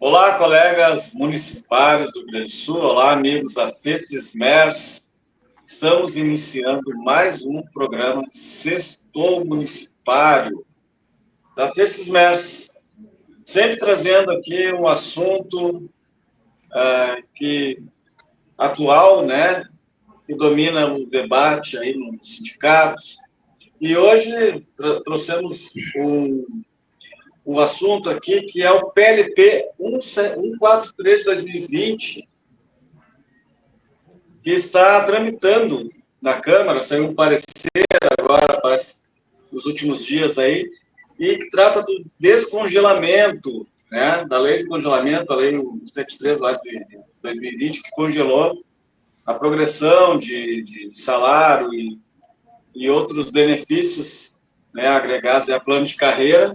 Olá, colegas municipários do Rio Grande do Sul. Olá, amigos da FECISMERS. Estamos iniciando mais um programa Sextou Municipário da FECISMERS, sempre trazendo aqui um assunto que atual, né, que domina o debate aí nos sindicatos. E hoje trouxemos um assunto aqui que é o PLP 143 de 2020, que está tramitando na Câmara, saiu um parecer agora, parece, nos últimos dias aí, e que trata do descongelamento, né, da lei do congelamento, a lei 73 lá de 2020, que congelou a progressão de salário e outros benefícios, né, agregados a plano de carreira,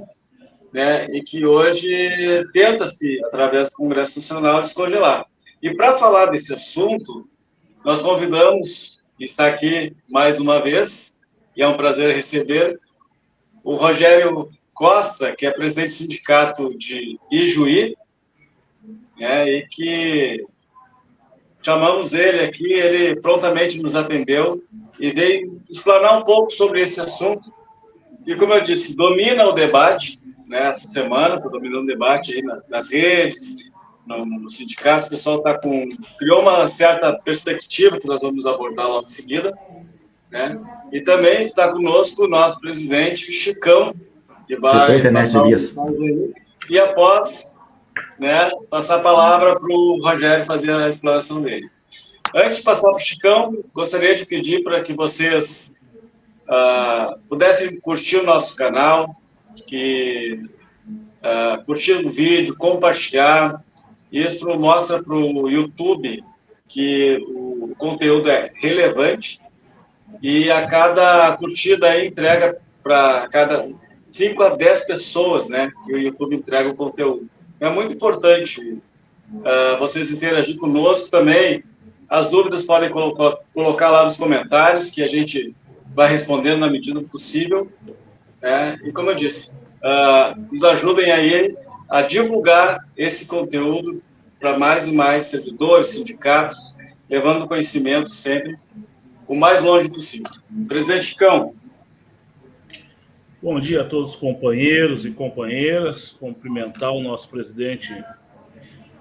né, e que hoje tenta-se, através do Congresso Nacional, descongelar. E para falar desse assunto, nós convidamos, está aqui mais uma vez, e é um prazer receber, o Rogério Costa, que é presidente do sindicato de Ijuí, né, e que chamamos ele aqui, ele prontamente nos atendeu e veio explanar um pouco sobre esse assunto, e como eu disse, domina o debate, né, essa semana, está dominando o debate aí nas redes, nos sindicatos, o pessoal criou uma certa perspectiva que nós vamos abordar logo em seguida, né? E também está conosco o nosso presidente Chicão, que vai passar o mensagem e após, né, passar a palavra para o Rogério fazer a explanação dele. Antes de passar para o Chicão, gostaria de pedir para que vocês pudessem curtir o nosso canal, curtir o vídeo, compartilhar. Isso mostra para o YouTube que o conteúdo é relevante e a cada curtida aí entrega para cada 5 a 10 pessoas, né, que o YouTube entrega o conteúdo. É muito importante vocês interagirem conosco também. As dúvidas podem colocar lá nos comentários, que a gente vai respondendo na medida do possível, né? E como eu disse, nos ajudem aí a divulgar esse conteúdo para mais e mais servidores, sindicatos, levando conhecimento sempre o mais longe possível. Presidente Chicão. Bom dia a todos os companheiros e companheiras. Cumprimentar o nosso presidente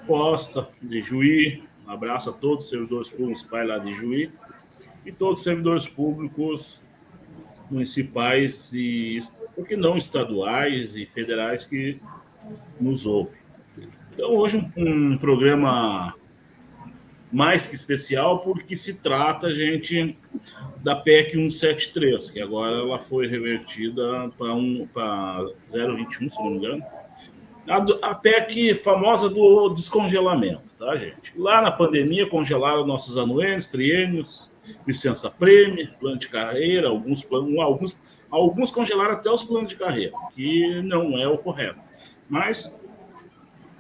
Costa, de Juí. Um abraço a todos os servidores públicos lá de Juí e todos os servidores públicos municipais e, por que não, estaduais e federais que nos ouvem. Então, hoje um programa mais que especial, porque se trata, gente, da PEC 173, que agora ela foi revertida para 021, se não me engano. A PEC famosa do descongelamento, tá, gente? Lá na pandemia congelaram nossos anuênios, triênios, licença-prêmio, plano de carreira, alguns congelaram até os planos de carreira, que não é o correto. Mas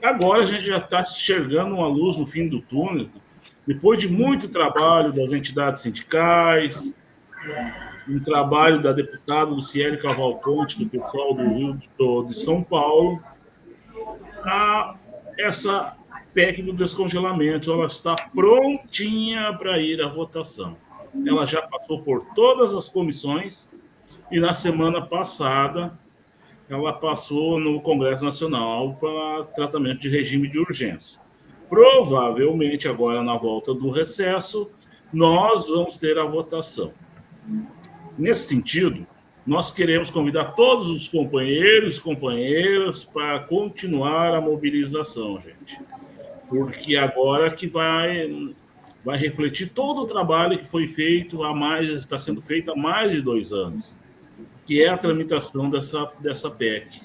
agora a gente já está enxergando uma luz no fim do túnel, depois de muito trabalho das entidades sindicais, um trabalho da deputada Luciele Cavalcante, do pessoal do Rio de São Paulo. Essa PEC do descongelamento ela está prontinha para ir à votação. Ela já passou por todas as comissões e na semana passada ela passou no Congresso Nacional para tratamento de regime de urgência. Provavelmente agora na volta do recesso nós vamos ter a votação. Nesse sentido, nós queremos convidar todos os companheiros e companheiras para continuar a mobilização, gente. Porque agora que vai refletir todo o trabalho que foi feito está sendo feito há mais de 2 anos, que é a tramitação dessa PEC.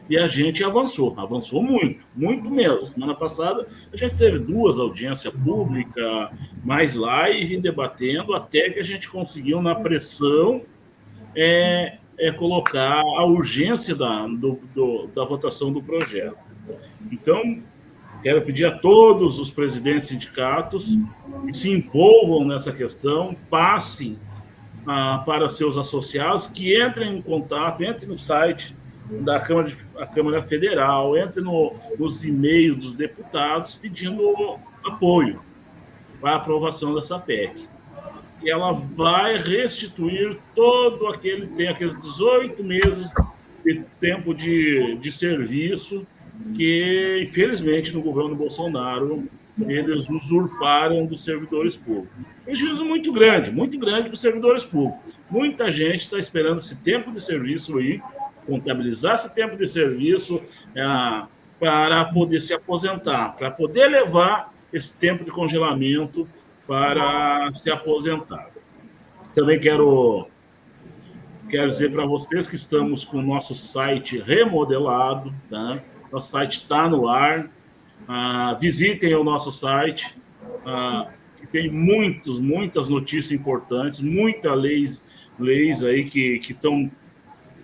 E a gente avançou muito, muito mesmo. Semana passada a gente teve 2 audiências públicas, mais live, debatendo, até que a gente conseguiu, na pressão, colocar a urgência da votação do projeto. Então, quero pedir a todos os presidentes de sindicatos que se envolvam nessa questão, passem para seus associados, que entrem em contato, entrem no site a Câmara Federal, entre nos e-mails dos deputados pedindo apoio para a aprovação dessa PEC. E ela vai restituir todo aqueles 18 meses de tempo de serviço que, infelizmente, no governo Bolsonaro, eles usurparam dos servidores públicos. Prejuízo muito grande para os servidores públicos. Muita gente está esperando esse tempo de serviço aí, contabilizar esse tempo de serviço para poder se aposentar, para poder levar esse tempo de congelamento para se aposentar. Também quero dizer para vocês que estamos com o nosso site remodelado, tá? Nosso site está no ar. Visitem o nosso site, que tem muitas notícias importantes, muitas leis aí que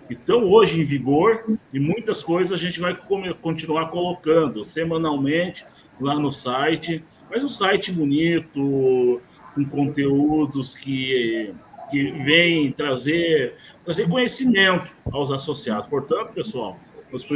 estão hoje em vigor, e muitas coisas a gente vai continuar colocando semanalmente lá no site, mas um site bonito, com conteúdos que vêm trazer conhecimento aos associados. Portanto, pessoal, nós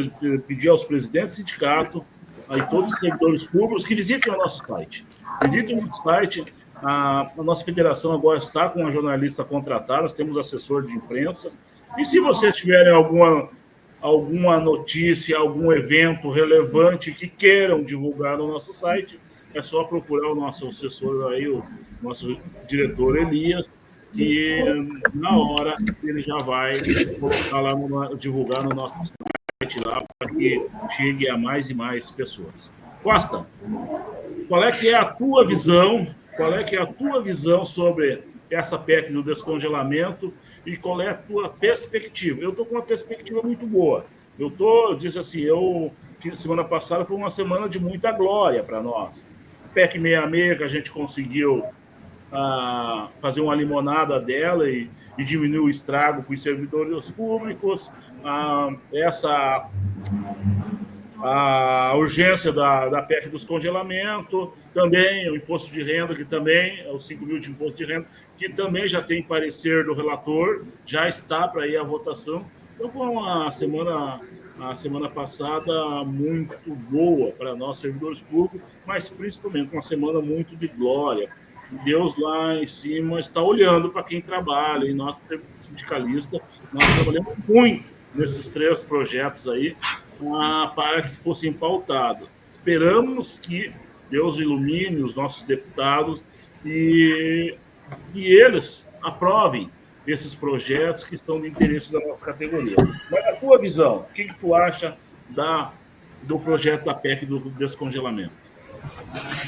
pedir aos presidentes do sindicato, a todos os servidores públicos, que visitem o nosso site. Visitem o nosso site. A nossa federação agora está com uma jornalista contratada, nós temos assessor de imprensa. E se vocês tiverem alguma notícia, algum evento relevante que queiram divulgar no nosso site, é só procurar o nosso assessor aí, o nosso diretor Elias, que na hora ele já vai colocar lá, divulgar no nosso site lá, para que chegue a mais e mais pessoas. Costa, qual é que é a tua visão? Qual é que é a tua visão sobre essa PEC do descongelamento e qual é a tua perspectiva? Eu estou com uma perspectiva muito boa. Disse assim, semana passada foi uma semana de muita glória para nós. PEC 66, que a gente conseguiu fazer uma limonada dela e diminuir o estrago para os servidores públicos. A urgência da PEC dos congelamentos, também o imposto de renda, que também é os 5 mil de imposto de renda, que também já tem parecer do relator, já está para ir à votação. Então foi a semana passada muito boa para nós, servidores públicos, mas principalmente uma semana muito de glória. Deus lá em cima está olhando para quem trabalha, e nós, sindicalistas, nós trabalhamos muito nesses 3 projetos aí, para que fossem pautados. Esperamos que Deus ilumine os nossos deputados e eles aprovem esses projetos que são de interesse da nossa categoria. Mas, na tua visão, o que tu acha do projeto da PEC do descongelamento?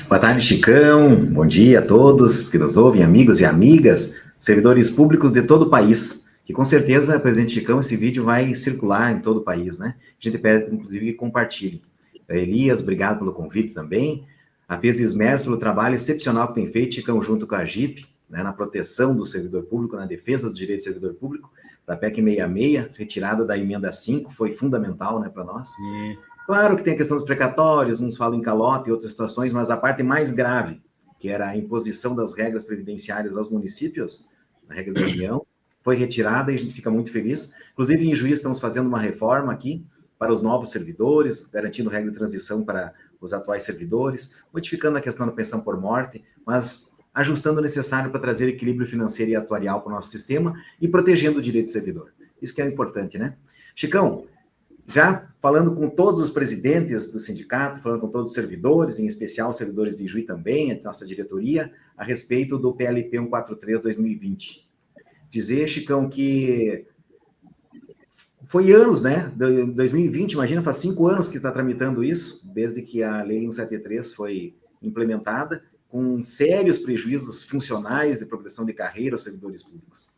Boa tarde, Chicão. Bom dia a todos que nos ouvem, amigos e amigas, servidores públicos de todo o país. Que com certeza, presidente Chicão, esse vídeo vai circular em todo o país, né? A gente pede, inclusive, que compartilhe. Elias, obrigado pelo convite também. A FES Esmeros pelo trabalho excepcional que tem feito, Chicão, junto com a GIP, né, na proteção do servidor público, na defesa do direito do servidor público, da PEC 66, retirada da emenda 5, foi fundamental, né, para nós. Sim. Claro que tem a questão dos precatórios, uns falam em calote e outras situações, mas a parte mais grave, que era a imposição das regras previdenciárias aos municípios, as regras da União, foi retirada e a gente fica muito feliz. Inclusive, em Juiz, estamos fazendo uma reforma aqui para os novos servidores, garantindo regra de transição para os atuais servidores, modificando a questão da pensão por morte, mas ajustando o necessário para trazer equilíbrio financeiro e atuarial para o nosso sistema e protegendo o direito do servidor. Isso que é importante, né? Chicão, já falando com todos os presidentes do sindicato, falando com todos os servidores, em especial os servidores de Juí também, a nossa diretoria, a respeito do PLP 143/2020. Dizer, Chicão, que foi anos, né? 2020, imagina, faz 5 anos que está tramitando isso, desde que a Lei 173 foi implementada, com sérios prejuízos funcionais de progressão de carreira aos servidores públicos.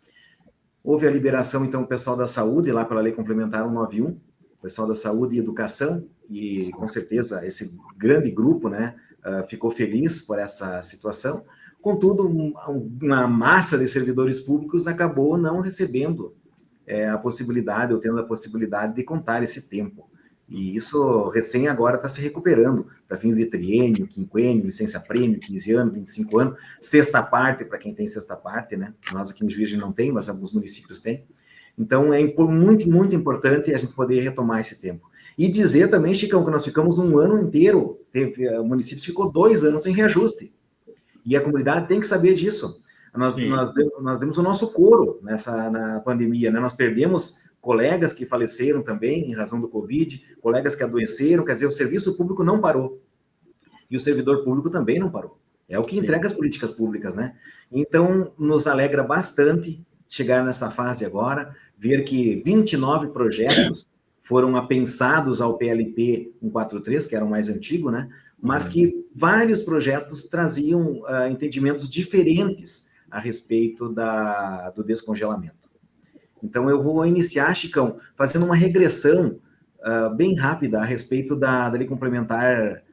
Houve a liberação, então, do pessoal da saúde, lá pela Lei Complementar 191, o pessoal da saúde e educação, e com certeza esse grande grupo, né, ficou feliz por essa situação. Contudo, uma massa de servidores públicos acabou não recebendo a possibilidade, ou tendo a possibilidade de contar esse tempo. E isso, recém agora, está se recuperando para fins de triênio, quinquênio, licença-prêmio, 15 anos, 25 anos, sexta parte, para quem tem sexta parte, né? Nós aqui em Juiz não tem, mas alguns municípios têm. Então, é muito, muito importante a gente poder retomar esse tempo. E dizer também, Chicão, que nós ficamos um ano inteiro, o município ficou 2 anos sem reajuste. E a comunidade tem que saber disso. Nós demos o nosso couro na pandemia, né? Nós perdemos colegas que faleceram também em razão do Covid, colegas que adoeceram, quer dizer, o serviço público não parou. E o servidor público também não parou. É o que entrega as políticas públicas, né? Então, nos alegra bastante chegar nessa fase agora, ver que 29 projetos foram apensados ao PLP 143, que era o mais antigo, né? Mas que vários projetos traziam entendimentos diferentes a respeito do descongelamento. Então, eu vou iniciar, Chicão, fazendo uma regressão bem rápida a respeito da Lei Complementar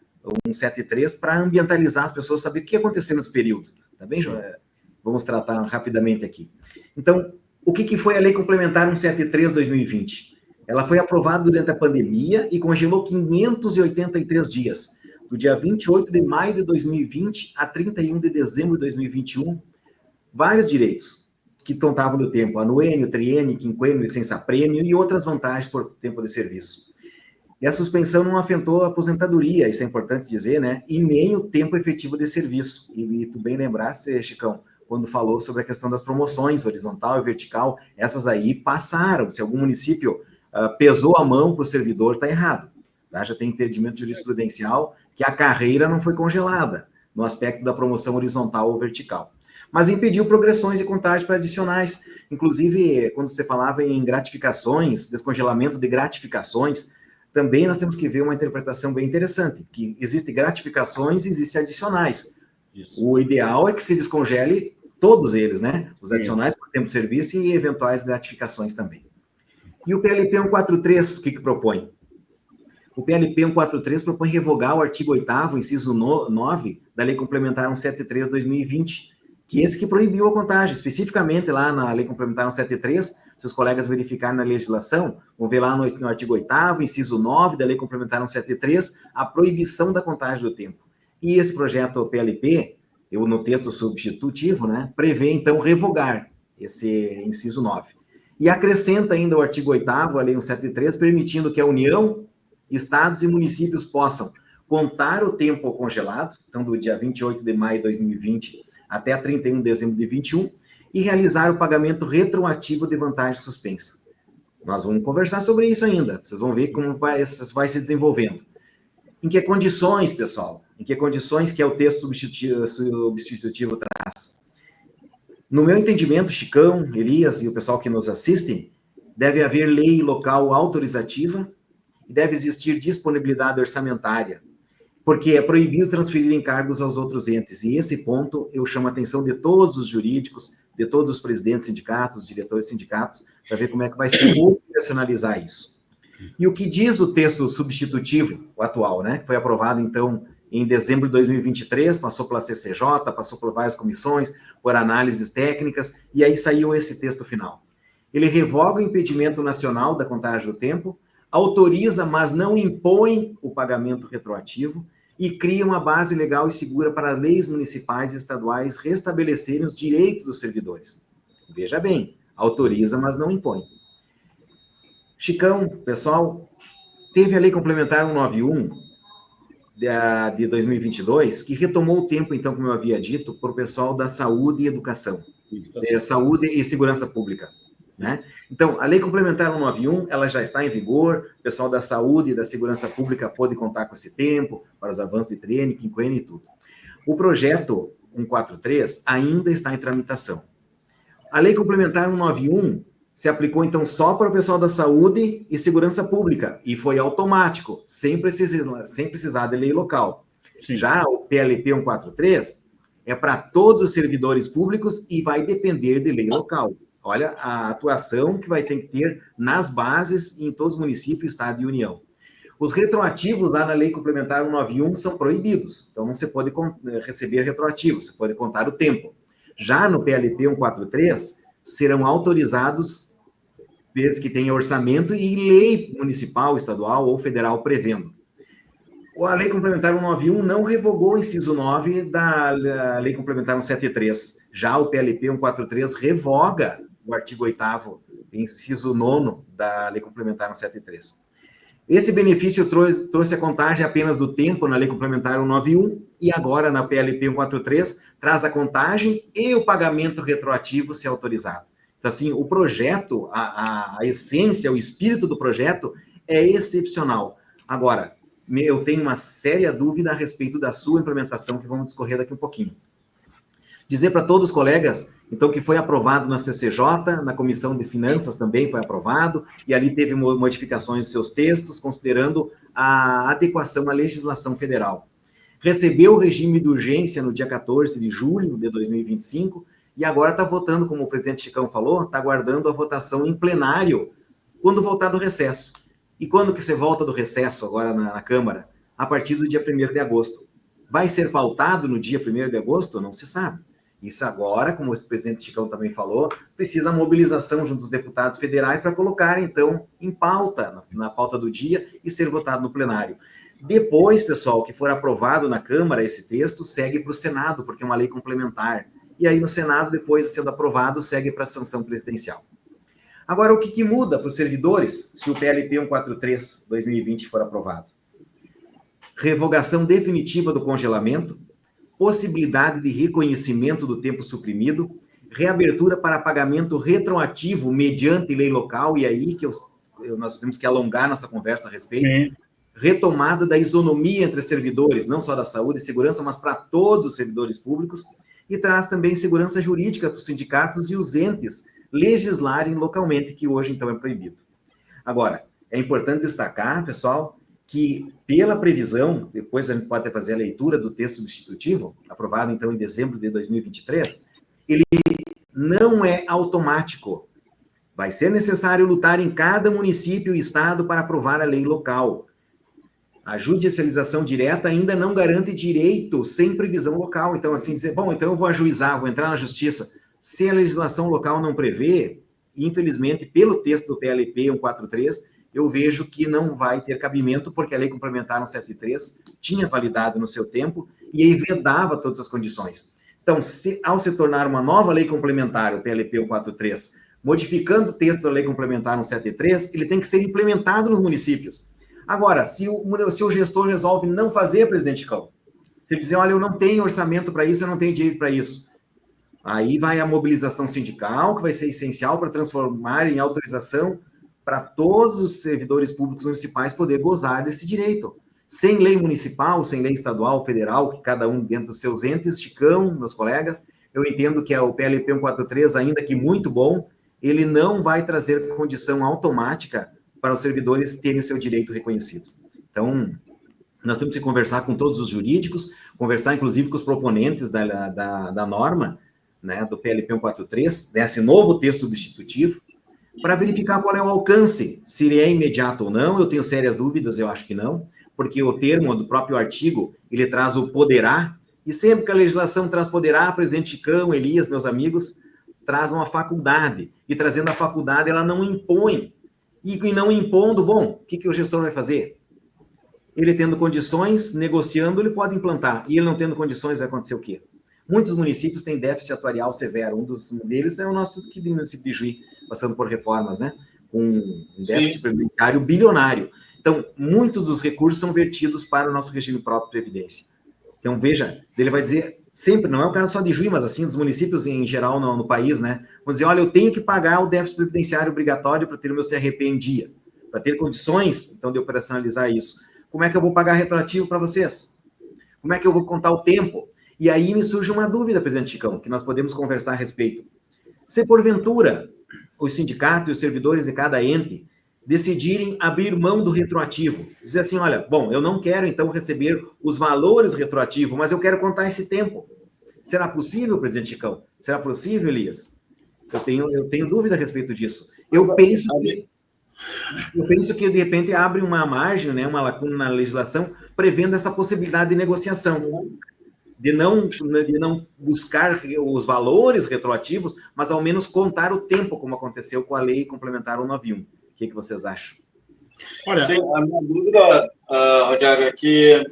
173 para ambientalizar as pessoas, saber o que aconteceu nesse período. Tá bem? Vamos tratar rapidamente aqui. Então, o que foi a Lei Complementar 173/2020? Ela foi aprovada durante a pandemia e congelou 583 dias, do dia 28 de maio de 2020 a 31 de dezembro de 2021, vários direitos que contavam do tempo, anuênio, triênio, quinquênio, licença-prêmio e outras vantagens por tempo de serviço. E a suspensão não afetou a aposentadoria, isso é importante dizer, né? E nem o tempo efetivo de serviço. E tu bem lembraste, Chicão, quando falou sobre a questão das promoções, horizontal e vertical, essas aí passaram. Se algum município pesou a mão para o servidor, está errado. Tá? Já tem entendimento jurisprudencial que a carreira não foi congelada no aspecto da promoção horizontal ou vertical. Mas impediu progressões e contágios para adicionais. Inclusive, quando você falava em gratificações, descongelamento de gratificações, também nós temos que ver uma interpretação bem interessante, que existem gratificações e existem adicionais. Isso. O ideal é que se descongele todos eles, né? Os adicionais por tempo de serviço e eventuais gratificações também. E o PLP 143, o que propõe? O PLP 143 propõe revogar o artigo 8º, inciso 9, da Lei Complementar 173/2020, que esse que proibiu a contagem, especificamente lá na Lei Complementar 173, se os colegas verificarem na legislação, vão ver lá no artigo 8º, inciso 9 da Lei Complementar 173, a proibição da contagem do tempo. E esse projeto PLP, no texto substitutivo, né, prevê, então, revogar esse inciso 9. E acrescenta ainda o artigo 8º, a Lei 173, permitindo que a União, estados e municípios possam contar o tempo congelado, então, do dia 28 de maio de 2020 até 31 de dezembro de 2021, e realizar o pagamento retroativo de vantagem suspensa. Nós vamos conversar sobre isso ainda, vocês vão ver como vai se desenvolvendo. Em que condições, pessoal? Em que condições que é o texto substitutivo traz? No meu entendimento, Chicão, Elias e o pessoal que nos assistem, deve haver lei local autorizativa e deve existir disponibilidade orçamentária, porque é proibido transferir encargos aos outros entes. E esse ponto eu chamo a atenção de todos os jurídicos, de todos os presidentes de sindicatos, diretores de sindicatos, para ver como é que vai se operacionalizar isso. E o que diz o texto substitutivo, o atual, né, que foi aprovado, então, em dezembro de 2023, passou pela CCJ, passou por várias comissões, por análises técnicas, e aí saiu esse texto final. Ele revoga o impedimento nacional da contagem do tempo, autoriza, mas não impõe o pagamento retroativo, e cria uma base legal e segura para leis municipais e estaduais restabelecerem os direitos dos servidores. Veja bem, autoriza, mas não impõe. Chicão, pessoal, teve a Lei Complementar 191 de 2022, que retomou o tempo, então, como eu havia dito, para o pessoal da saúde e educação. Saúde e segurança pública. Né? Então, a Lei Complementar 191, ela já está em vigor, o pessoal da saúde e da segurança pública pode contar com esse tempo, para os avanços de triênio, quinquênio e tudo. O projeto 143 ainda está em tramitação. A Lei Complementar 191 se aplicou, então, só para o pessoal da saúde e segurança pública, e foi automático, sem precisar de lei local. Sim. Já o PLP 143 é para todos os servidores públicos e vai depender de lei local. Olha a atuação que vai ter que ter nas bases em todos os municípios, estado e união. Os retroativos lá na Lei Complementar 191 são proibidos, então não se pode receber retroativos, você pode contar o tempo. Já no PLP 143, serão autorizados desde que tenha orçamento e lei municipal, estadual ou federal prevendo. A Lei Complementar 191 não revogou o inciso 9 da Lei Complementar 173. Já o PLP 143 revoga o artigo 8º inciso 9 da Lei Complementar 173. Esse benefício trouxe a contagem apenas do tempo na Lei Complementar 191 e agora na PLP 143 traz a contagem e o pagamento retroativo se autorizado. Então, assim, o projeto, a essência, o espírito do projeto é excepcional. Agora, eu tenho uma séria dúvida a respeito da sua implementação, que vamos discorrer daqui um pouquinho. Dizer para todos os colegas, então, que foi aprovado na CCJ, na Comissão de Finanças também foi aprovado, e ali teve modificações de seus textos, considerando a adequação à legislação federal. Recebeu o regime de urgência no dia 14 de julho de 2025, e agora está votando, como o presidente Chicão falou, está aguardando a votação em plenário, quando voltar do recesso. E quando que você volta do recesso agora na Câmara? A partir do dia 1º de agosto. Vai ser pautado no dia 1º de agosto? Não se sabe. Isso agora, como o presidente Chicão também falou, precisa mobilização junto dos deputados federais para colocar, então, em pauta, na pauta do dia, e ser votado no plenário. Depois, pessoal, que for aprovado na Câmara esse texto, segue para o Senado, porque é uma lei complementar. E aí no Senado, depois de sendo aprovado, segue para a sanção presidencial. Agora, o que muda para os servidores se o PLP 143/2020 for aprovado? Revogação definitiva do congelamento, possibilidade de reconhecimento do tempo suprimido, reabertura para pagamento retroativo mediante lei local, e aí que nós temos que alongar nossa conversa a respeito, retomada da isonomia entre servidores, não só da saúde e segurança, mas para todos os servidores públicos, e traz também segurança jurídica para os sindicatos e os entes legislarem localmente, que hoje, então, é proibido. Agora, é importante destacar, pessoal, que pela previsão, depois a gente pode até fazer a leitura do texto substitutivo, aprovado, então, em dezembro de 2023, ele não é automático. Vai ser necessário lutar em cada município e estado para aprovar a lei local. A judicialização direta ainda não garante direito sem previsão local. Então, assim, dizer, bom, então eu vou ajuizar, vou entrar na justiça. Se a legislação local não prevê, infelizmente, pelo texto do PLP 143, eu vejo que não vai ter cabimento, porque a Lei Complementar 173 tinha validade no seu tempo e aí vedava todas as condições. Então, ao se tornar uma nova lei complementar, o PLP 143, modificando o texto da Lei Complementar 173, ele tem que ser implementado nos municípios. Agora, se o gestor resolve não fazer, presidente Chicão, se ele dizer, olha, eu não tenho orçamento para isso, eu não tenho dinheiro para isso, aí vai a mobilização sindical, que vai ser essencial para transformar em autorização para todos os servidores públicos municipais poder gozar desse direito. Sem lei municipal, sem lei estadual, federal, que cada um dentro dos seus entes, Chicão, meus colegas, eu entendo que o PLP 143, ainda que muito bom, ele não vai trazer condição automática para os servidores terem o seu direito reconhecido. Então, nós temos que conversar com todos os jurídicos, conversar inclusive com os proponentes da norma, né, do PLP 143, desse novo texto substitutivo, para verificar qual é o alcance, se ele é imediato ou não. Eu tenho sérias dúvidas, eu acho que não, porque o termo do próprio artigo, ele traz o poderá, e sempre que a legislação traz poderá, presidente Chicão, Elias, meus amigos, traz uma faculdade, e trazendo a faculdade, ela não impõe. E não impondo, bom, o que o gestor vai fazer? Ele tendo condições, negociando, ele pode implantar. E ele não tendo condições, vai acontecer o quê? Muitos municípios têm déficit atuarial severo. Um deles é o nosso município de Juí, passando por reformas, né? Com um déficit previdenciário bilionário. Então, muitos dos recursos são vertidos para o nosso regime próprio de previdência. Então, veja, ele vai dizer, sempre, não é o caso só de Juí, mas assim, dos municípios em geral no país, né? Vão dizer, olha, eu tenho que pagar o déficit previdenciário obrigatório para ter o meu CRP em dia, para ter condições, então, de operacionalizar isso. Como é que eu vou pagar retroativo para vocês? Como é que eu vou contar o tempo? E aí me surge uma dúvida, presidente Chicão, que nós podemos conversar a respeito. Se, porventura, os sindicatos e os servidores de cada ente decidirem abrir mão do retroativo, dizer assim, olha, bom, eu não quero, então, receber os valores retroativos, mas eu quero contar esse tempo. Será possível, presidente Chicão? Será possível, Elias? Eu tenho dúvida a respeito disso. Eu penso que, de repente, abre uma margem, né, uma lacuna na legislação, prevendo essa possibilidade de negociação, de não buscar os valores retroativos, mas, ao menos, contar o tempo, como aconteceu com a Lei Complementar 191. O que vocês acham? Olha, sim, a minha dúvida, Rogério, é que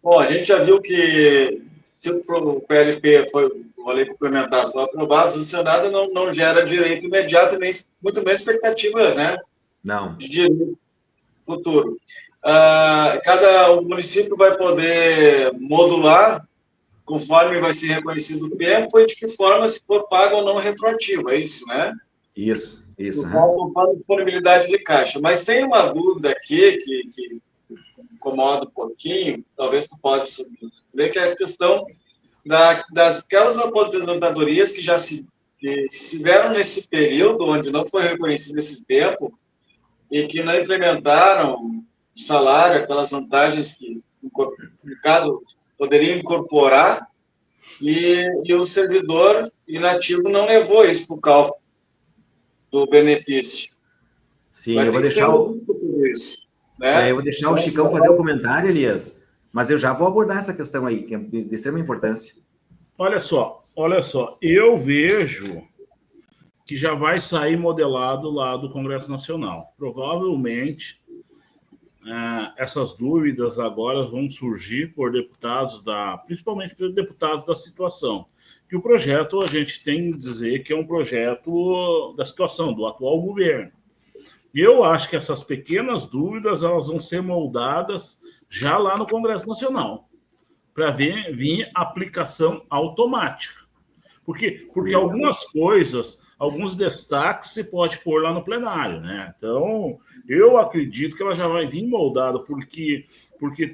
bom, a gente já viu que se o PLP foi uma lei complementar for aprovada, sancionada, não gera direito imediato, nem muito menos expectativa, né, Não. de direito futuro. Cada município vai poder modular conforme vai ser reconhecido o tempo e de que forma se for pago ou não retroativo, é isso, né? Isso. Conforme a disponibilidade de caixa. Mas tem uma dúvida aqui que incomoda um pouquinho, talvez tu pode ver, que é a questão daquelas aposentadorias que se deram nesse período, onde não foi reconhecido esse tempo, e que não implementaram o salário, aquelas vantagens que, no caso, poderiam incorporar, e o servidor inativo não levou isso para o cálculo do benefício. Sim, Vai eu ter vou que ser deixar tudo isso, né? eu vou deixar o Chicão fazer o comentário, Elias, mas eu já vou abordar essa questão aí, que é de extrema importância. Olha só, eu vejo que já vai sair modelado lá do Congresso Nacional. Provavelmente, essas dúvidas agora vão surgir por deputados principalmente por deputados da situação. Que o projeto, a gente tem que dizer que é um projeto da situação, do atual governo. E eu acho que essas pequenas dúvidas elas vão ser moldadas já lá no Congresso Nacional, para vir aplicação automática. Porque algumas coisas, alguns destaques se pode pôr lá no plenário, né? Então, eu acredito que ela já vai vir moldada, porque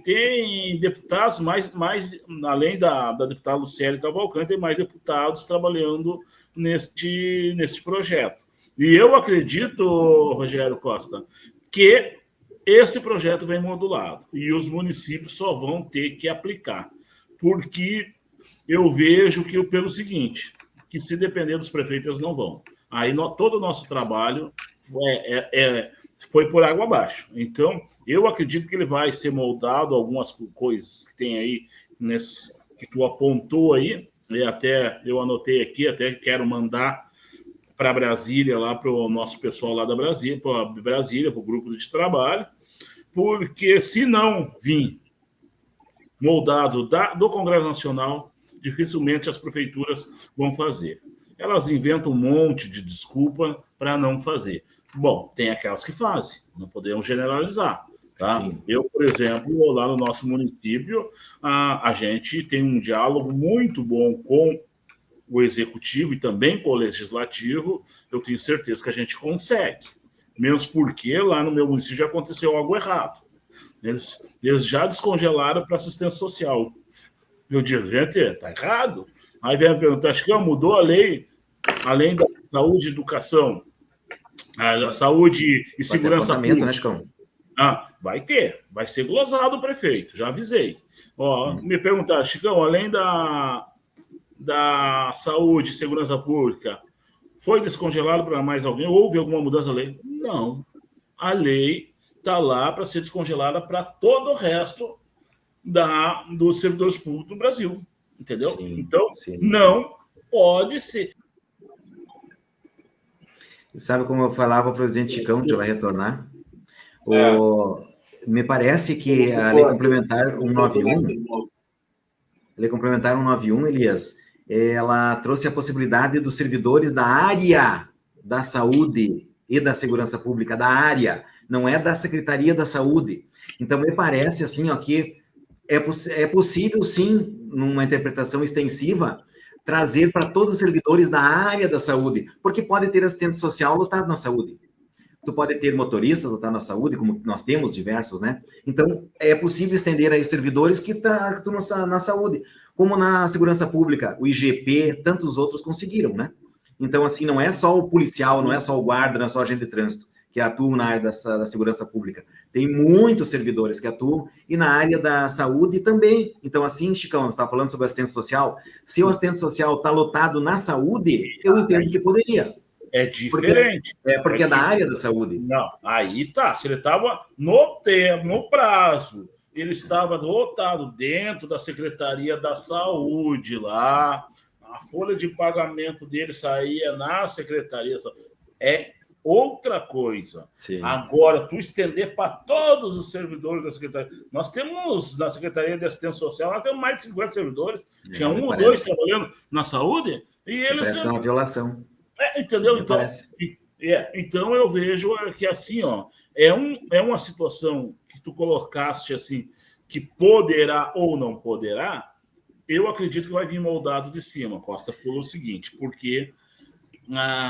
tem deputados, mais além da deputada Luciele Cavalcante, tem mais deputados trabalhando neste projeto. E eu acredito, Rogério Costa, que esse projeto vem modulado e os municípios só vão ter que aplicar, porque eu vejo que pelo seguinte, que se depender dos prefeitos, eles não vão. Aí todo o nosso trabalho foi por água abaixo. Então, eu acredito que ele vai ser moldado, algumas coisas que tem aí, que tu apontou aí, e até eu anotei aqui, até quero mandar para Brasília, lá para o nosso pessoal lá da Brasília, para o grupo de trabalho, porque se não vir moldado do Congresso Nacional, dificilmente as prefeituras vão fazer. Elas inventam um monte de desculpa para não fazer. Bom, tem aquelas que fazem, não podemos generalizar. Tá? Eu, por exemplo, lá no nosso município, a gente tem um diálogo muito bom com o executivo e também com o legislativo. Eu tenho certeza que a gente consegue. Mesmo porque lá no meu município já aconteceu algo errado. Eles já descongelaram para assistência social. Eu digo, gente, está errado. Aí vem a pergunta, acho que mudou a lei, além da saúde e educação, a saúde e segurança pública. Né, Chicão? Vai ser glosado o prefeito, já avisei. Me perguntaram, Chicão, além da saúde e segurança pública, foi descongelado para mais alguém? Houve alguma mudança na lei? Não. A lei está lá para ser descongelada para todo o resto dos servidores públicos do Brasil. Entendeu? Então, não pode ser. Sabe como eu falava para o presidente Chicão, que já vai retornar? Me parece que a Lei Complementar 191, Elias, ela trouxe a possibilidade dos servidores da área da saúde e da segurança pública, da área, não é da Secretaria da Saúde. Então, me parece assim, que é possível, sim, numa interpretação extensiva, trazer para todos os servidores da área da saúde, porque pode ter assistente social lotado na saúde. Tu pode ter motoristas lotado na saúde, como nós temos diversos, né? Então, é possível estender aí servidores que estão na saúde, como na segurança pública, o IGP, tantos outros conseguiram, né? Então, assim, não é só o policial, não é só o guarda, não é só o agente de trânsito que atuam na área da segurança pública. Tem muitos servidores que atuam e na área da saúde também. Então, assim, Chicão, você estava falando sobre assistente social. Se o assistente social está lotado na saúde, eu entendo que poderia. É diferente. Porque é da área da saúde. Não, aí tá. Se ele estava no prazo, ele estava lotado dentro da Secretaria da Saúde lá, a folha de pagamento dele saía na Secretaria da Saúde. É outra coisa. Sim. Agora, tu estender para todos os servidores da Secretaria. Nós temos, na Secretaria de Assistência Social, nós temos mais de 50 servidores. Tinha um ou dois trabalhando na saúde, e eles... Parece que é uma violação. Entendeu? Então eu vejo que assim, ó, é uma situação que tu colocaste assim, que poderá ou não poderá, eu acredito que vai vir moldado de cima, Costa, pelo seguinte, porque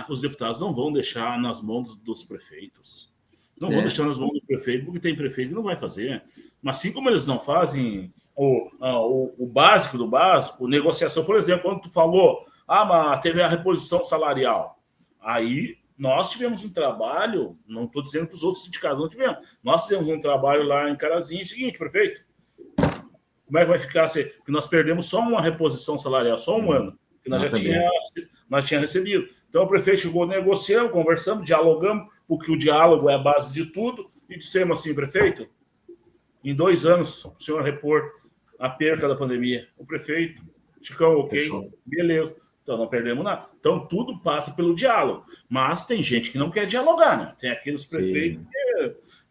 os deputados não vão deixar nas mãos dos prefeitos. Não vão deixar nas mãos do prefeito, porque tem prefeito que não vai fazer. Mas assim como eles não fazem o básico do básico, negociação, por exemplo, quando tu falou, mas teve a reposição salarial. Aí nós tivemos um trabalho, não estou dizendo que os outros sindicatos não tivemos, nós fizemos um trabalho lá em Carazinho, seguinte, prefeito, como é que vai ficar? Porque nós perdemos só uma reposição salarial, só um ano, que nós tínhamos recebido. Então o prefeito chegou, negociamos, conversamos, dialogamos, porque o diálogo é a base de tudo, e dissemos assim, prefeito, em 2 anos o senhor repor a perca da pandemia. O prefeito, Chicão, ok, fechou. Beleza. Então, não perdemos nada. Então, tudo passa pelo diálogo. Mas tem gente que não quer dialogar, né? Tem aqueles prefeitos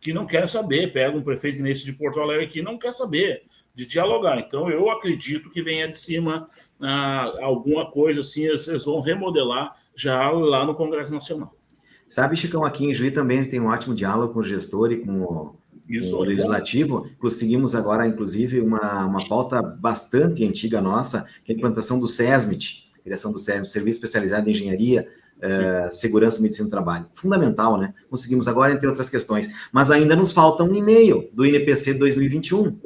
que não querem saber. Pega um prefeito nesse de Porto Alegre que não quer saber de dialogar. Então, eu acredito que venha de cima alguma coisa assim, eles vão remodelar já lá no Congresso Nacional. Sabe, Chicão, aqui em Juí também tem um ótimo diálogo com o gestor e com o legislativo. Conseguimos agora, inclusive, uma pauta bastante antiga nossa, que é a implantação do SESMIT, criação do Serviço Especializado em Engenharia, Segurança e Medicina do Trabalho. Fundamental, né? Conseguimos agora, entre outras questões. Mas ainda nos falta um e-mail do INPC 2021.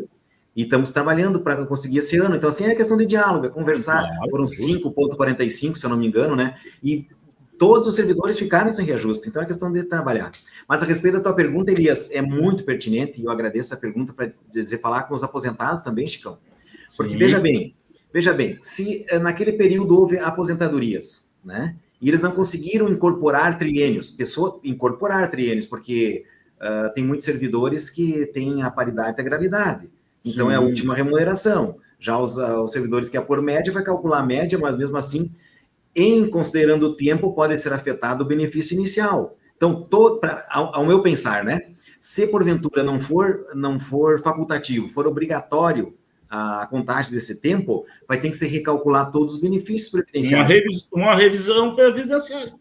E estamos trabalhando para conseguir esse ano. Então, assim, é questão de diálogo, é conversar. Foram 5,45, se eu não me engano, né? E todos os servidores ficaram sem reajuste. Então, é questão de trabalhar. Mas, a respeito da tua pergunta, Elias, é muito pertinente, e eu agradeço a pergunta para falar com os aposentados também, Chicão. Porque, veja bem, se naquele período houve aposentadorias, né? E eles não conseguiram incorporar triênios, porque tem muitos servidores que têm a paridade e a integralidade. Então, é a última remuneração. Já os servidores que é por média, vai calcular a média, mas mesmo assim, considerando o tempo, pode ser afetado o benefício inicial. Então, ao meu pensar, né? Se porventura não for facultativo, for obrigatório a contagem desse tempo, vai ter que se recalcular todos os benefícios previdenciários. Uma revisão previdenciária.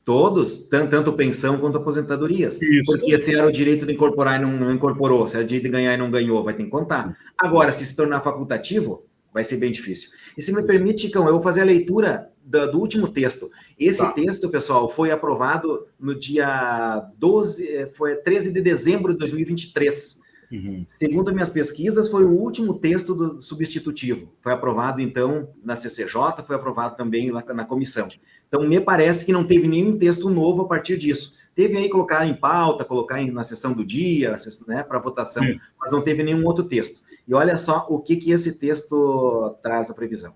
Todos, tanto pensão quanto aposentadorias. Isso. Porque se era o direito de incorporar e não incorporou, se era o direito de ganhar e não ganhou, vai ter que contar. Agora, se tornar facultativo, vai ser bem difícil. E se me permite, Chicão, eu vou fazer a leitura do último texto. Esse texto, pessoal, foi aprovado no dia 13 de dezembro de 2023. Segundo minhas pesquisas, foi o último texto do substitutivo. Foi aprovado, então, na CCJ, foi aprovado também na comissão. Então, me parece que não teve nenhum texto novo a partir disso. Teve aí colocar em pauta, colocar na sessão do dia, né, para votação, mas não teve nenhum outro texto. E olha só o que esse texto traz a previsão.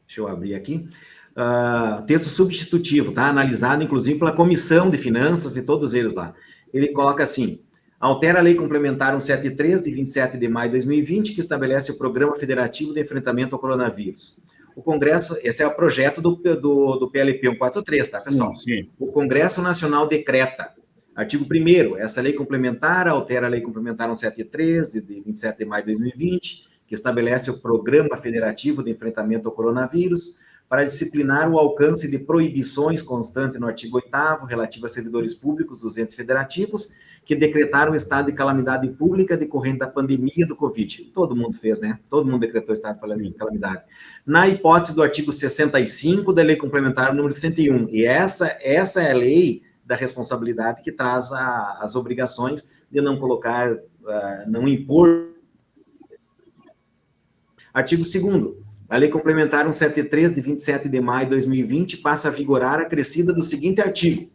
Deixa eu abrir aqui. Texto substitutivo, tá? Analisado, inclusive, pela Comissão de Finanças e todos eles lá. Ele coloca assim: altera a Lei Complementar 173, de 27 de maio de 2020, que estabelece o Programa Federativo de Enfrentamento ao Coronavírus. O Congresso, esse é o projeto do PLP 143, tá, pessoal? Sim. O Congresso Nacional decreta. Artigo 1º, essa lei complementar altera a Lei Complementar 173, de 27 de maio de 2020, que estabelece o Programa Federativo de Enfrentamento ao Coronavírus, para disciplinar o alcance de proibições constante no artigo 8º, relativo a servidores públicos dos entes federativos, que decretaram o estado de calamidade pública decorrente da pandemia do Covid. Todo mundo fez, né? Todo mundo decretou estado de calamidade. Na hipótese do artigo 65 da Lei Complementar número 101. E essa é a lei da responsabilidade que traz as obrigações de não colocar, não impor. Artigo 2º. A Lei Complementar 173, de 27 de maio de 2020, passa a vigorar acrescida do seguinte artigo.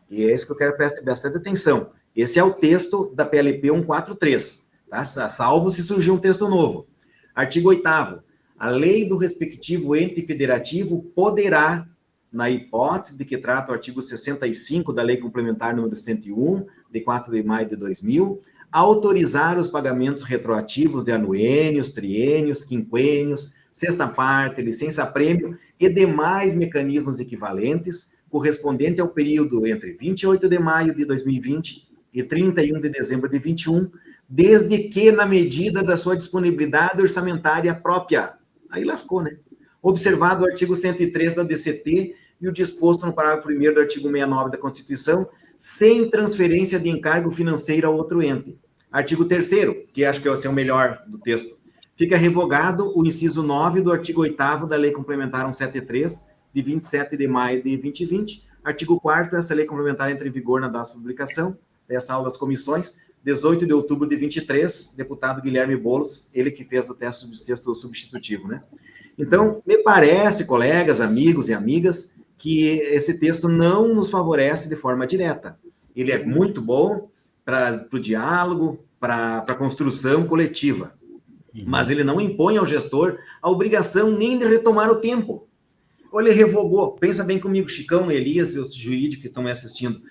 E é esse que eu quero prestar bastante atenção. Esse é o texto da PLP 143, tá? Salvo se surgir um texto novo. Artigo 8º. A lei do respectivo ente federativo poderá, na hipótese de que trata o artigo 65 da Lei Complementar número 101, de 4 de maio de 2000, autorizar os pagamentos retroativos de anuênios, triênios, quinquênios, sexta parte, licença-prêmio e demais mecanismos equivalentes correspondente ao período entre 28 de maio de 2020 e 31 de dezembro de 21, desde que na medida da sua disponibilidade orçamentária própria. Aí lascou, né? Observado o artigo 103 da DCT e o disposto no parágrafo 1º do artigo 69 da Constituição, sem transferência de encargo financeiro a outro ente. Artigo 3º, que acho que vai ser o melhor do texto. Fica revogado o inciso 9 do artigo 8º da Lei Complementar 173, de 27 de maio de 2020. Artigo 4º, essa lei complementar entra em vigor na data de publicação, dessa aula das comissões, 18 de outubro de 23, deputado Guilherme Boulos, ele que fez o texto substitutivo, né? Então, me parece, colegas, amigos e amigas, que esse texto não nos favorece de forma direta. Ele é muito bom para o diálogo, para a construção coletiva, mas ele não impõe ao gestor a obrigação nem de retomar o tempo. Olha, ele revogou, pensa bem comigo, Chicão, Elias e os jurídicos que estão me assistindo,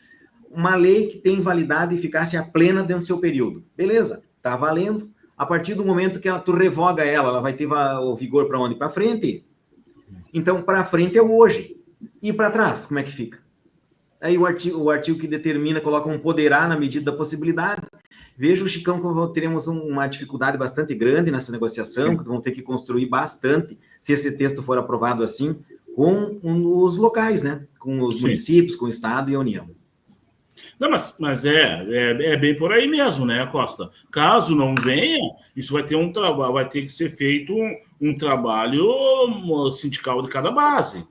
uma lei que tem validade e eficácia plena dentro do seu período. Beleza, está valendo. A partir do momento que tu revoga ela vai ter o vigor para onde? Para frente. Então, para frente é o hoje. E para trás, como é que fica? Aí o artigo que determina, coloca um poderá na medida da possibilidade. Veja o Chicão que teremos uma dificuldade bastante grande nessa negociação, que vamos ter que construir bastante, se esse texto for aprovado assim, com os locais, né? Com os municípios, com o Estado e a União. Não, mas é bem por aí mesmo, né, Costa? Caso não venha, isso vai ter vai ter que ser feito um trabalho sindical de cada base.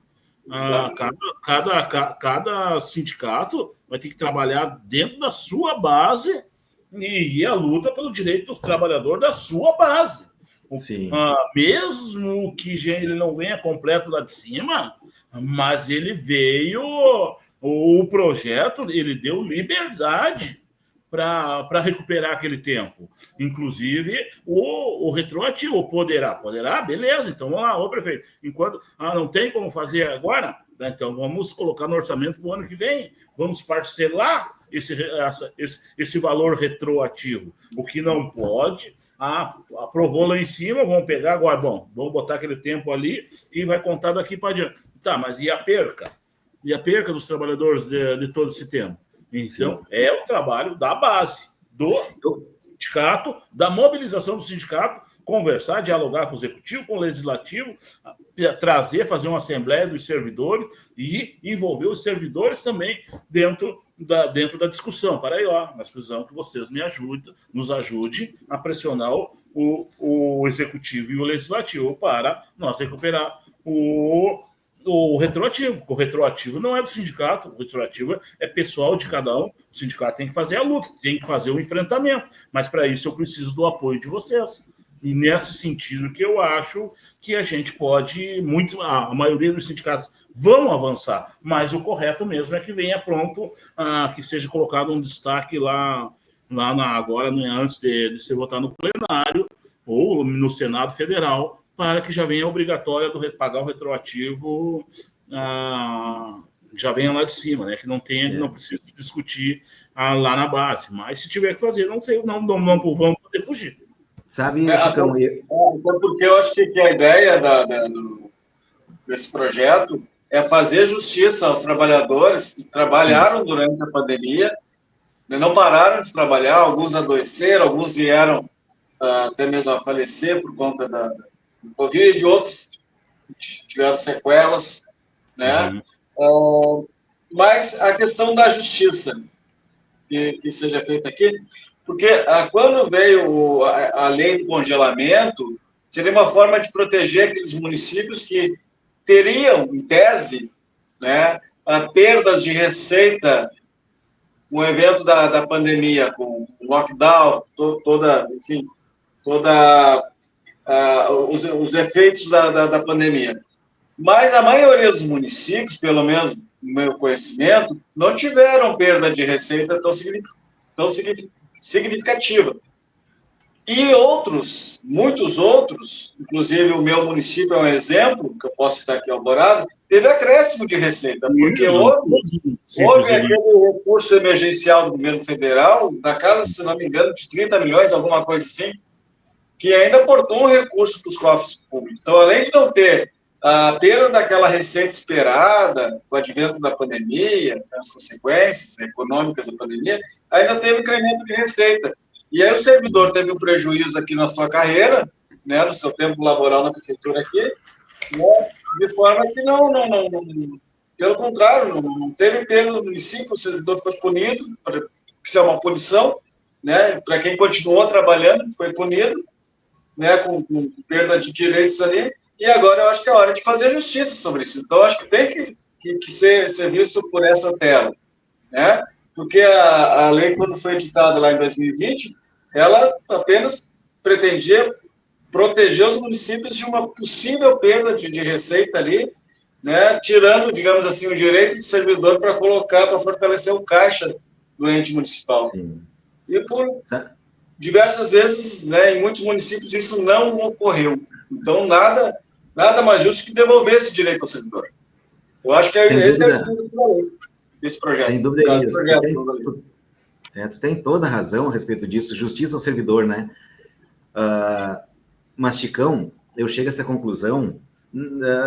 Cada sindicato vai ter que trabalhar dentro da sua base e a luta pelo direito dos trabalhadores da sua base. Sim. Mesmo que ele não venha completo lá de cima, mas ele veio... O projeto, ele deu liberdade para recuperar aquele tempo. Inclusive, o retroativo, poderá, beleza, então vamos lá, ô prefeito, enquanto não tem como fazer agora, então vamos colocar no orçamento para o ano que vem, vamos parcelar esse valor retroativo. O que não pode, aprovou lá em cima, vamos pegar agora, vamos botar aquele tempo ali e vai contar daqui para adiante. Tá, mas e a perca? E a perca dos trabalhadores de todo esse tempo. Então, é o trabalho da base, do sindicato, da mobilização do sindicato, conversar, dialogar com o executivo, com o legislativo, fazer uma assembleia dos servidores e envolver os servidores também dentro da discussão. Para aí, nós precisamos que vocês nos ajudem a pressionar o executivo e o legislativo para nós recuperar o retroativo, porque o retroativo não é do sindicato, o retroativo é pessoal de cada um, o sindicato tem que fazer a luta, tem que fazer o enfrentamento, mas para isso eu preciso do apoio de vocês. E nesse sentido que eu acho que a gente pode, a maioria dos sindicatos vão avançar, mas o correto mesmo é que venha pronto, que seja colocado um destaque agora, antes de ser votado no plenário ou no Senado Federal, para que já venha obrigatória pagar o retroativo, já venha lá de cima, né? Que não precisa discutir lá na base. Mas se tiver que fazer, não vamos poder fugir. Sabe, Chicão? Porque eu acho que a ideia desse projeto é fazer justiça aos trabalhadores que trabalharam durante a pandemia, não pararam de trabalhar, alguns adoeceram, alguns vieram até mesmo a falecer por conta do Covid, e outros tiveram sequelas, né? Mas a questão da justiça que seja feita aqui, porque quando veio a lei do congelamento, seria uma forma de proteger aqueles municípios que teriam, em tese, né, perdas de receita com o evento da pandemia, com o lockdown, os efeitos da pandemia. Mas a maioria dos municípios, pelo menos no meu conhecimento, não tiveram perda de receita tão significativa. E muitos outros, inclusive o meu município é um exemplo, que eu posso citar aqui, Alvorada, teve acréscimo de receita, porque houve aquele recurso emergencial do governo federal, na casa, se não me engano, de 30 milhões, alguma coisa assim, que ainda aportou um recurso para os cofres públicos. Então, além de não ter a perda daquela receita esperada, com o advento da pandemia, as consequências econômicas da pandemia, ainda teve incremento de receita. E aí o servidor teve um prejuízo aqui na sua carreira, né, no seu tempo laboral na prefeitura aqui, né, de forma que pelo contrário, não teve perda no município, o servidor foi punido, isso é uma punição, né, para quem continuou trabalhando, foi punido, né, com perda de direitos ali, e agora eu acho que é hora de fazer justiça sobre isso. Então, eu acho que tem que ser visto por essa tela, né? Porque a lei, quando foi editada lá em 2020, ela apenas pretendia proteger os municípios de uma possível perda de receita ali, né? Tirando, digamos assim, o direito do servidor para colocar, para fortalecer o caixa do ente municipal. Sim. E por diversas vezes, né, em muitos municípios, isso não ocorreu. Então, nada mais justo que devolver esse direito ao servidor. Eu acho que esse é o segundo desse projeto. Sem dúvida, tu tem toda a razão a respeito disso. Justiça ao servidor, né? Mas, Chicão, eu chego a essa conclusão.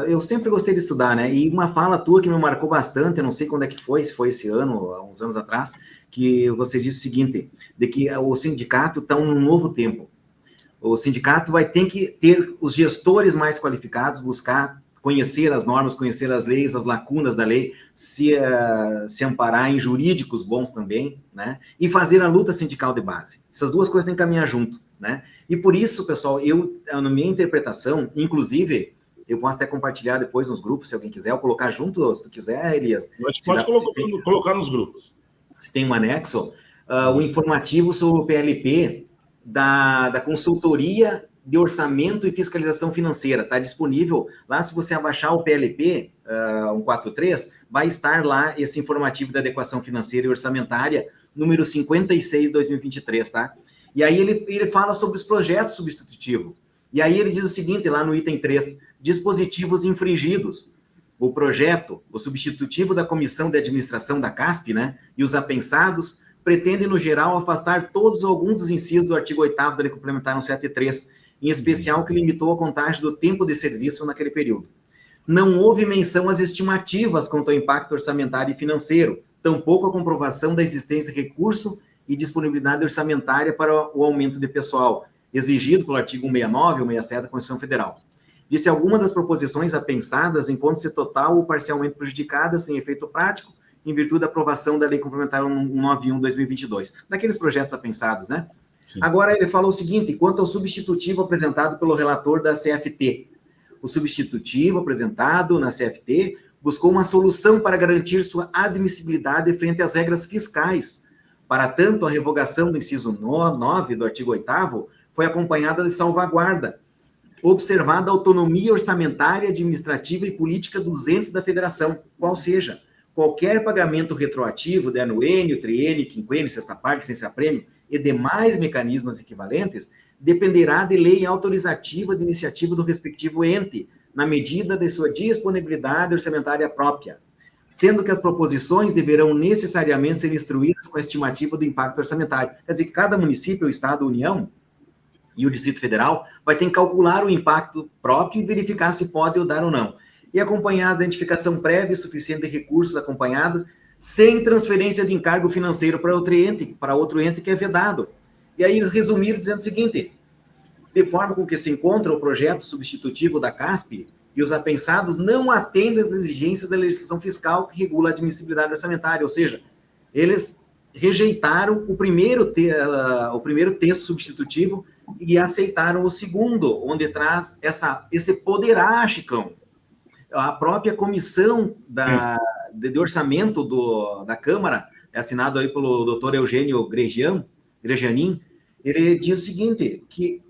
Eu sempre gostei de estudar, né? E uma fala tua que me marcou bastante, eu não sei quando é que foi, se foi esse ano, há uns anos atrás, que você disse o seguinte, de que o sindicato está num novo tempo. O sindicato vai ter que ter os gestores mais qualificados, buscar conhecer as normas, conhecer as leis, as lacunas da lei, se amparar em jurídicos bons também, né? E fazer a luta sindical de base. Essas duas coisas têm que caminhar junto, né? E por isso, pessoal, na minha interpretação, inclusive, eu posso até compartilhar depois nos grupos, se alguém quiser, ou colocar junto, se tu quiser, Elias. Pode colocar nos grupos. Se tem um anexo, o informativo sobre o PLP da Consultoria de Orçamento e Fiscalização Financeira. Está disponível lá, se você abaixar o PLP 143, vai estar lá esse informativo da adequação financeira e orçamentária, número 56, 2023, tá? E aí ele fala sobre os projetos substitutivos. E aí ele diz o seguinte, lá no item 3, dispositivos infringidos. O projeto, o substitutivo da Comissão de Administração da CASP, né, e os apensados, pretendem, no geral, afastar todos ou alguns dos incisos do artigo 8º da Lei Complementar 173, em especial que limitou a contagem do tempo de serviço naquele período. Não houve menção às estimativas quanto ao impacto orçamentário e financeiro, tampouco a comprovação da existência de recurso e disponibilidade orçamentária para o aumento de pessoal, exigido pelo artigo 169 ou 167 da Constituição Federal. Disse alguma das proposições apensadas encontram-se total ou parcialmente prejudicadas, sem efeito prático, em virtude da aprovação da Lei Complementar 191/2022. Daqueles projetos apensados, né? Sim. Agora ele falou o seguinte, quanto ao substitutivo apresentado pelo relator da CFT. O substitutivo apresentado na CFT buscou uma solução para garantir sua admissibilidade frente às regras fiscais. Para tanto, a revogação do inciso 9 do artigo 8º foi acompanhada de salvaguarda, observada a autonomia orçamentária, administrativa e política dos entes da federação, qual seja, qualquer pagamento retroativo de anuênio, triênio, quinquênio, sexta parte, licença prêmio e demais mecanismos equivalentes dependerá de lei autorizativa de iniciativa do respectivo ente, na medida de sua disponibilidade orçamentária própria, sendo que as proposições deverão necessariamente ser instruídas com a estimativa do impacto orçamentário. Quer dizer, que cada município, estado, união e o Distrito Federal vai ter que calcular o impacto próprio e verificar se pode ou dar ou não. E acompanhar a identificação prévia e suficiente de recursos acompanhados, sem transferência de encargo financeiro para outro ente que é vedado. E aí eles resumiram dizendo o seguinte, de forma com que se encontra o projeto substitutivo da CASP e os apensados não atendem às exigências da legislação fiscal que regula a admissibilidade orçamentária, ou seja, eles rejeitaram o primeiro texto substitutivo e aceitaram o segundo, onde traz esse poderá, Chicão. A própria comissão de orçamento da Câmara, assinado aí pelo doutor Eugênio Grejanin, ele diz o seguinte, que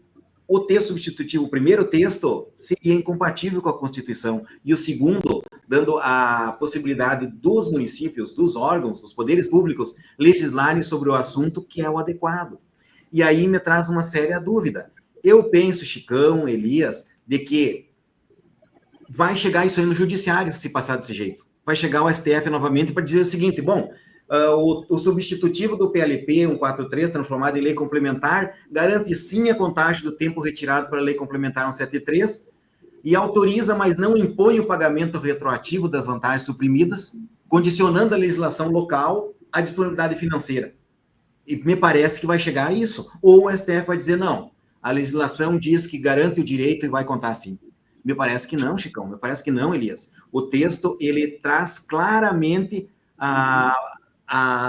o texto substitutivo, o primeiro texto, seria incompatível com a Constituição, e o segundo, dando a possibilidade dos municípios, dos órgãos, dos poderes públicos, legislarem sobre o assunto que é o adequado. E aí me traz uma séria dúvida. Eu penso, Chicão, Elias, de que vai chegar isso aí no judiciário, se passar desse jeito. Vai chegar o STF novamente para dizer o seguinte, bom, O substitutivo do PLP 143, transformado em lei complementar, garante sim a contagem do tempo retirado para a lei complementar 173 e autoriza, mas não impõe o pagamento retroativo das vantagens suprimidas, condicionando a legislação local à disponibilidade financeira. E me parece que vai chegar a isso. Ou o STF vai dizer, não, a legislação diz que garante o direito e vai contar assim. Me parece que não, Chicão, me parece que não, Elias. O texto, ele traz claramente a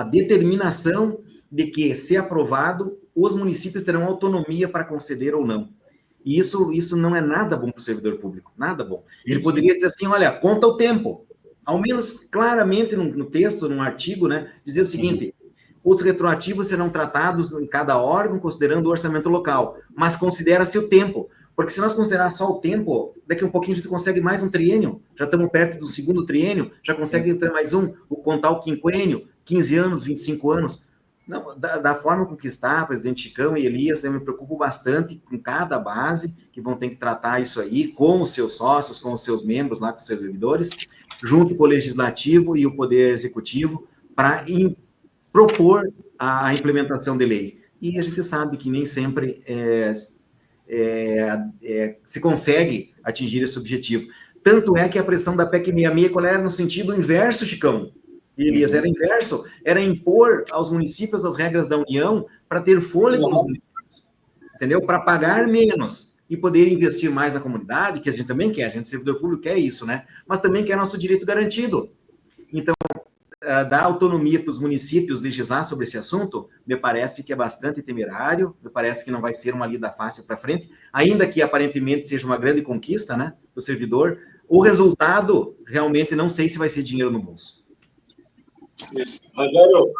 determinação de que, se aprovado, os municípios terão autonomia para conceder ou não. E isso não é nada bom para o servidor público, nada bom. Ele poderia dizer assim, olha, conta o tempo. Ao menos claramente no texto, num artigo, né, dizer o seguinte, os retroativos serão tratados em cada órgão, considerando o orçamento local, mas considera-se o tempo. Porque se nós considerar só o tempo, daqui a um pouquinho a gente consegue mais um triênio, já estamos perto do segundo triênio, já consegue ter mais contar o quinquênio, 15 anos, 25 anos. Não, da forma com que está, presidente Chicão e Elias, eu me preocupo bastante com cada base, que vão ter que tratar isso aí, com os seus sócios, com os seus membros lá, com os seus servidores, junto com o Legislativo e o Poder Executivo, para propor a implementação de lei. E a gente sabe que nem sempre se consegue atingir esse objetivo. Tanto é que a pressão da PEC 66, qual era no sentido inverso, Chicão? Elias, era inverso, era impor aos municípios as regras da União para ter fôlego nos municípios, entendeu? Para pagar menos e poder investir mais na comunidade, que a gente também quer, a gente, servidor público, quer isso, né? Mas também quer nosso direito garantido. Então, dar autonomia para os municípios legislar sobre esse assunto, me parece que é bastante temerário, me parece que não vai ser uma lida fácil para frente, ainda que aparentemente seja uma grande conquista, né, do servidor, o resultado, realmente, não sei se vai ser dinheiro no bolso. Isso. Rogério,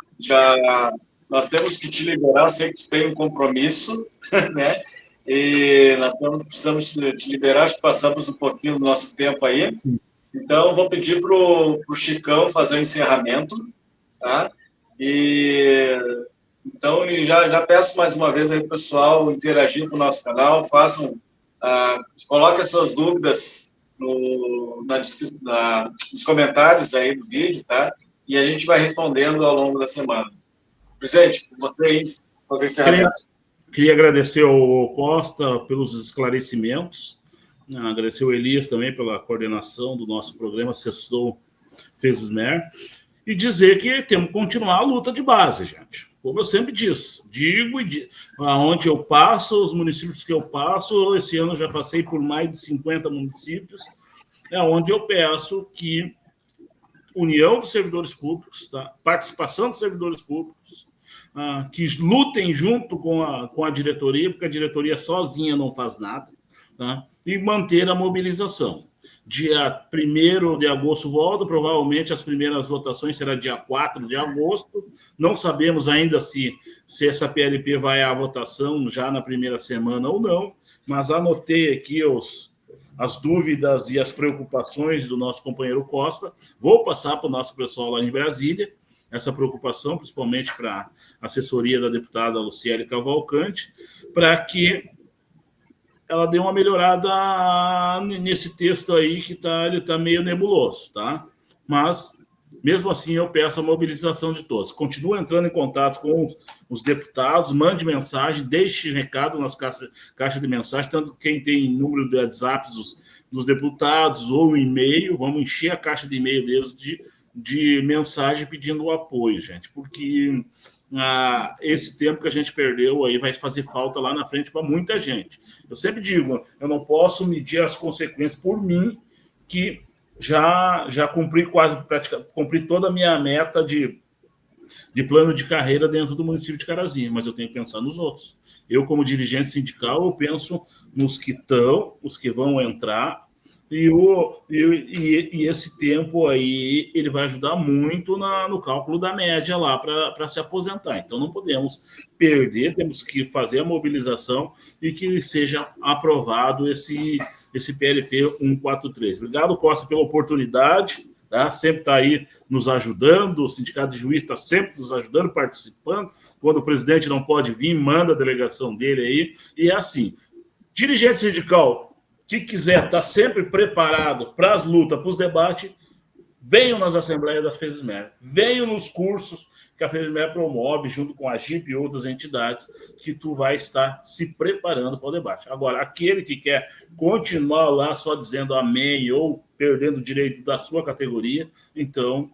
nós temos que te liberar, sei que tu tem um compromisso, né, e nós precisamos te liberar, acho que passamos um pouquinho do nosso tempo aí. Sim. Então, vou pedir para o Chicão fazer o encerramento, tá? Então, já peço mais uma vez aí, pessoal, interagir com o nosso canal, coloquem as suas dúvidas nos comentários aí do vídeo, tá? E a gente vai respondendo ao longo da semana. Presidente, vocês fazer o encerramento. Queria agradecer ao Costa pelos esclarecimentos. Agradecer ao Elias também pela coordenação do nosso programa Sextou FESMER e dizer que temos que continuar a luta de base, gente. Como eu sempre digo, aonde eu passo, os municípios que eu passo, esse ano eu já passei por mais de 50 municípios, é onde eu peço que união dos servidores públicos, tá? Participação dos servidores públicos, que lutem junto com a diretoria, porque a diretoria sozinha não faz nada, tá? E manter a mobilização. Dia 1º de agosto volta, provavelmente as primeiras votações serão dia 4 de agosto. Não sabemos ainda se essa PLP vai à votação já na primeira semana ou não, mas anotei aqui as dúvidas e as preocupações do nosso companheiro Costa. Vou passar para o nosso pessoal lá em Brasília, essa preocupação, principalmente para a assessoria da deputada Luciele Cavalcante, para que ela deu uma melhorada nesse texto aí que ele tá meio nebuloso, tá? Mas, mesmo assim, eu peço a mobilização de todos. Continua entrando em contato com os deputados, mande mensagem, deixe recado nas caixas de mensagem, tanto quem tem número de WhatsApp dos deputados ou e-mail, vamos encher a caixa de e-mail deles de mensagem pedindo o apoio, gente, porque esse tempo que a gente perdeu aí vai fazer falta lá na frente para muita gente. Eu sempre digo, eu não posso medir as consequências por mim, que já cumpri cumpri toda a minha meta de plano de carreira dentro do município de Carazinho, mas eu tenho que pensar nos outros. Eu, como dirigente sindical, eu penso nos que estão, os que vão entrar, e esse tempo aí ele vai ajudar muito no cálculo da média lá para se aposentar. Então não podemos perder, temos que fazer a mobilização e que seja aprovado esse PLP 143. Obrigado, Costa, pela oportunidade, tá? Sempre está aí nos ajudando, o Sindicato de Juiz está sempre nos ajudando, participando. Quando o presidente não pode vir, manda a delegação dele aí. E é assim, dirigente sindical que quiser estar sempre preparado para as lutas, para os debates, venham nas assembleias da FESMER, venham nos cursos que a FEMER promove junto com a GIP e outras entidades, que tu vai estar se preparando para o debate. Agora, aquele que quer continuar lá só dizendo amém ou perdendo o direito da sua categoria, então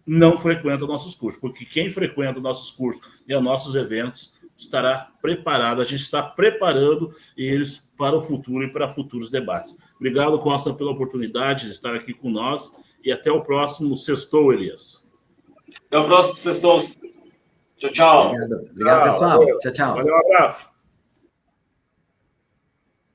não frequenta nossos cursos, porque quem frequenta nossos cursos e os nossos eventos estará preparado, a gente está preparando eles para o futuro e para futuros debates. Obrigado, Costa, pela oportunidade de estar aqui com nós e até o próximo Sextou, Elias. Até o próximo Sextou. Tchau, tchau. Obrigado, pessoal. Tchau, tchau. Valeu, um abraço.